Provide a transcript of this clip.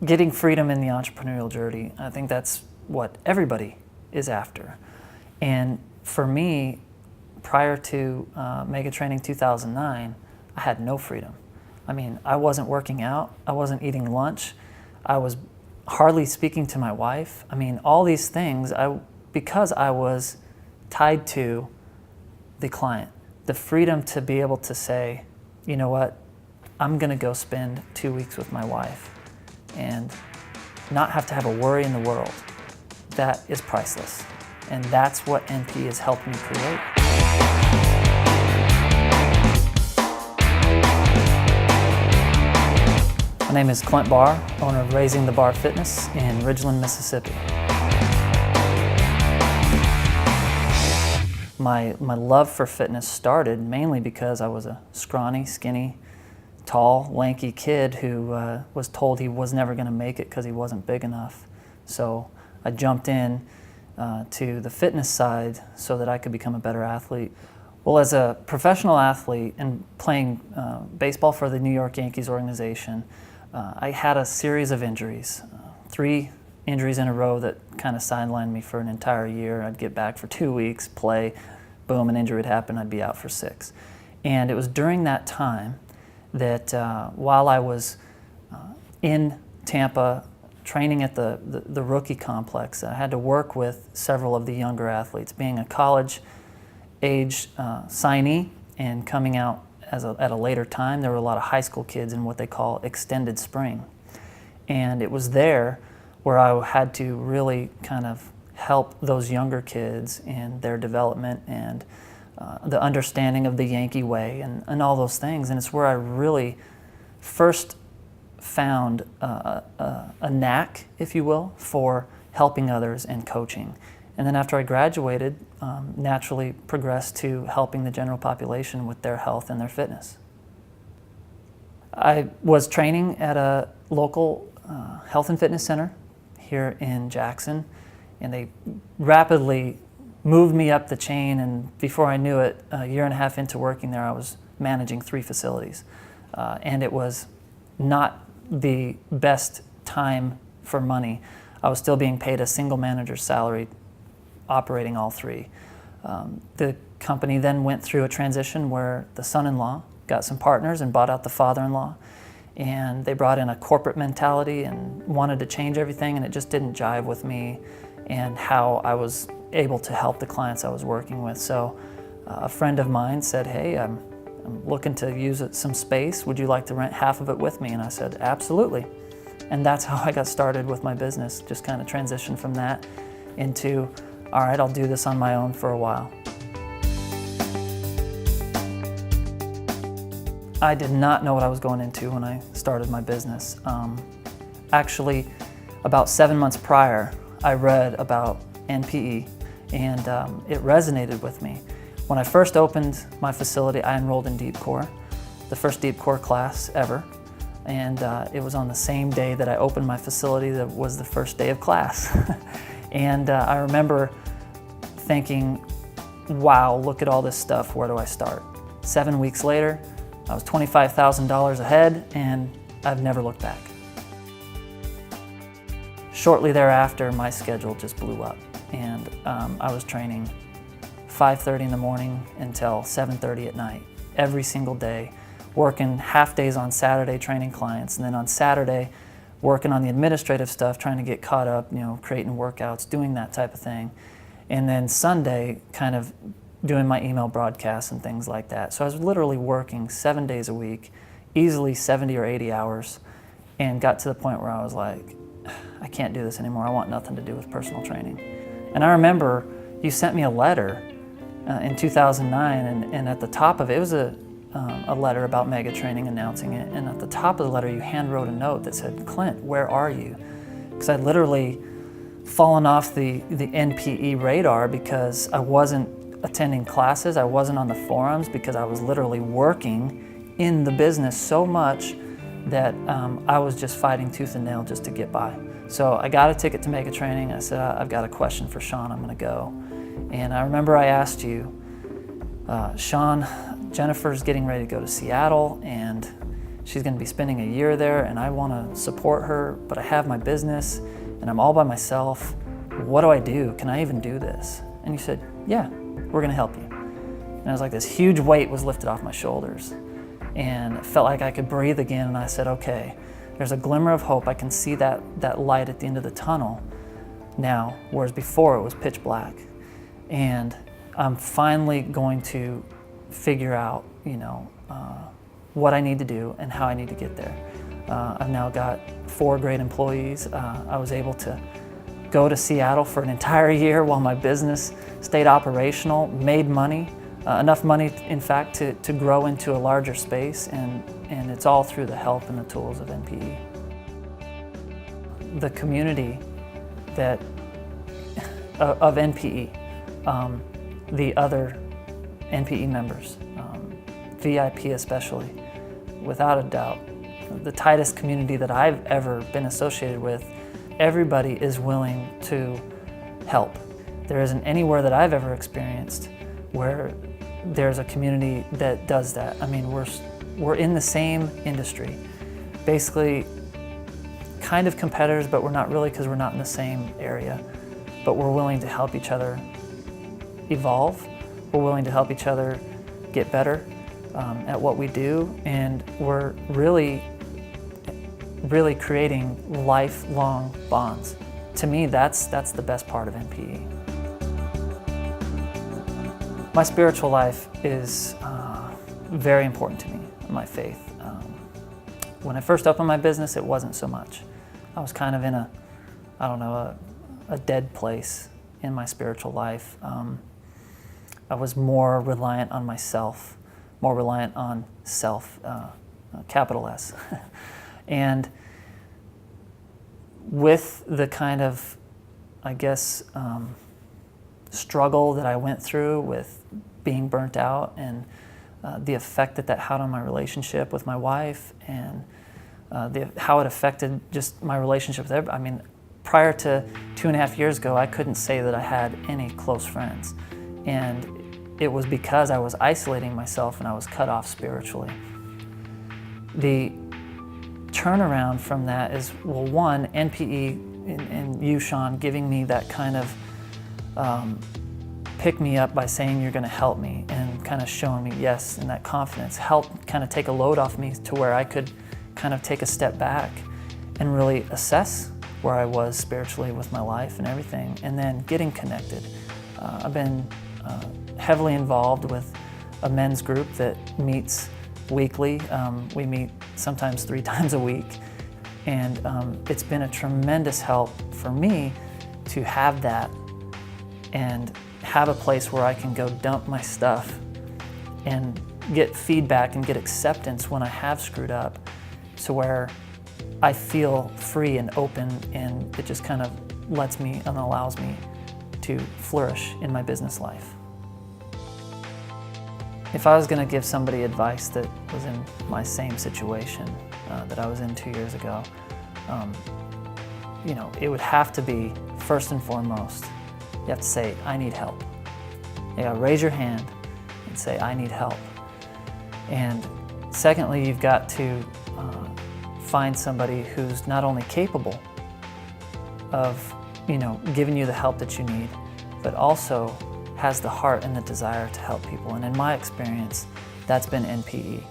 getting freedom in the entrepreneurial journey, I think that's what everybody is after. And for me, prior to Mega Training 2009, I had no freedom. I mean, I wasn't working out, I wasn't eating lunch, I was hardly speaking to my wife. I mean, all these things, because I was tied to the client. The freedom to be able to say, you know what, I'm gonna go spend 2 weeks with my wife and not have to have a worry in the world. That is priceless. And that's what NP has helped me create. My name is Clint Barr, owner of Raising the Bar Fitness in Ridgeland, Mississippi. My love for fitness started mainly because I was a scrawny, skinny, tall, lanky kid who was told he was never going to make it because he wasn't big enough. So I jumped in to the fitness side so that I could become a better athlete. Well, as a professional athlete and playing baseball for the New York Yankees organization, I had a series of injuries, 3 injuries in a row that kind of sidelined me for an entire year. I'd get back for 2 weeks, play, boom, an injury would happen, I'd be out for 6. And it was during that time that while I was in Tampa training at the rookie complex, I had to work with several of the younger athletes. Being a college-age signee and coming out at a later time, there were a lot of high school kids in what they call extended spring. And it was there where I had to really kind of help those younger kids in their development and the understanding of the Yankee way and all those things. And it's where I really first found a knack, if you will, for helping others and coaching. And then after I graduated, naturally progressed to helping the general population with their health and their fitness. I was training at a local health and fitness center here in Jackson, and they rapidly moved me up the chain, and before I knew it, a year and a half into working there, I was managing 3 facilities. And it was not the best time for money. I was still being paid a single manager's salary operating all 3. The company then went through a transition where the son-in-law got some partners and bought out the father-in-law, and they brought in a corporate mentality and wanted to change everything, and it just didn't jive with me and how I was able to help the clients I was working with. So a friend of mine said, hey, I'm looking to use some space. Would you like to rent half of it with me? And I said, absolutely. And that's how I got started with my business, just kind of transitioned from that into, all right, I'll do this on my own for a while. I did not know what I was going into when I started my business. Actually, about 7 months prior, I read about NPE, and it resonated with me. When I first opened my facility, I enrolled in Deep Core, the first Deep Core class ever, and it was on the same day that I opened my facility that was the first day of class. And I remember thinking, wow, look at all this stuff, where do I start? 7 weeks later, I was $25,000 ahead, and I've never looked back. Shortly thereafter, my schedule just blew up, and I was training 5:30 in the morning until 7:30 at night, every single day, working half days on Saturday training clients, and then on Saturday, working on the administrative stuff, trying to get caught up, creating workouts, doing that type of thing. And then Sunday, kind of doing my email broadcasts and things like that. So I was literally working 7 days a week, easily 70 or 80 hours, and got to the point where I was like, I can't do this anymore. I want nothing to do with personal training. And I remember you sent me a letter in 2009, and at the top of it, it was a letter about Mega Training, announcing it, and at the top of the letter you hand wrote a note that said, Clint, where are you? Because I'd literally fallen off the NPE radar because I wasn't attending classes, I wasn't on the forums, because I was literally working in the business so much that I was just fighting tooth and nail just to get by. So I got a ticket to Mega Training. I said, I've got a question for Sean, I'm gonna go. And I remember I asked you, Sean, Jennifer's getting ready to go to Seattle, and she's going to be spending a year there and I want to support her, but I have my business and I'm all by myself. What do I do? Can I even do this? And you said, yeah, we're going to help you. And I was like, this huge weight was lifted off my shoulders and it felt like I could breathe again. And I said, okay, there's a glimmer of hope. I can see that light at the end of the tunnel now, whereas before it was pitch black. And I'm finally going to figure out, what I need to do and how I need to get there. I've now got 4 great employees. I was able to go to Seattle for an entire year while my business stayed operational, made money, enough money, in fact, to grow into a larger space, and it's all through the help and the tools of NPE. The community of NPE, the other NPE members, VIP especially, without a doubt, the tightest community that I've ever been associated with. Everybody is willing to help. There isn't anywhere that I've ever experienced where there's a community that does that. I mean, we're in the same industry, basically kind of competitors, but we're not really because we're not in the same area. But we're willing to help each other evolve. We're willing to help each other get better at what we do, and we're really creating lifelong bonds. To me, that's the best part of NPE. My spiritual life is very important to me, my faith. When I first opened my business, it wasn't so much. I was kind of in a dead place in my spiritual life. I was more reliant on myself, more reliant on self, capital S. And with the kind of, struggle that I went through with being burnt out and the effect that had on my relationship with my wife, and how it affected just my relationship with everybody. I mean, prior to 2.5 years ago, I couldn't say that I had any close friends. And it was because I was isolating myself and I was cut off spiritually. The turnaround from that is, well, one, NPE and you, Sean, giving me that kind of pick me up by saying you're going to help me and kind of showing me yes, and that confidence helped kind of take a load off me to where I could kind of take a step back and really assess where I was spiritually with my life and everything, and then getting connected. I've been heavily involved with a men's group that meets weekly. We meet sometimes 3 times a week, and it's been a tremendous help for me to have that and have a place where I can go dump my stuff and get feedback and get acceptance when I have screwed up, to where I feel free and open, and it just kind of lets me and allows me to flourish in my business life. If I was going to give somebody advice that was in my same situation that I was in 2 years ago, it would have to be, first and foremost, you have to say, I need help. You gotta raise your hand and say, I need help. And secondly, you've got to find somebody who's not only capable of, giving you the help that you need, but also has the heart and the desire to help people. And in my experience, that's been NPE.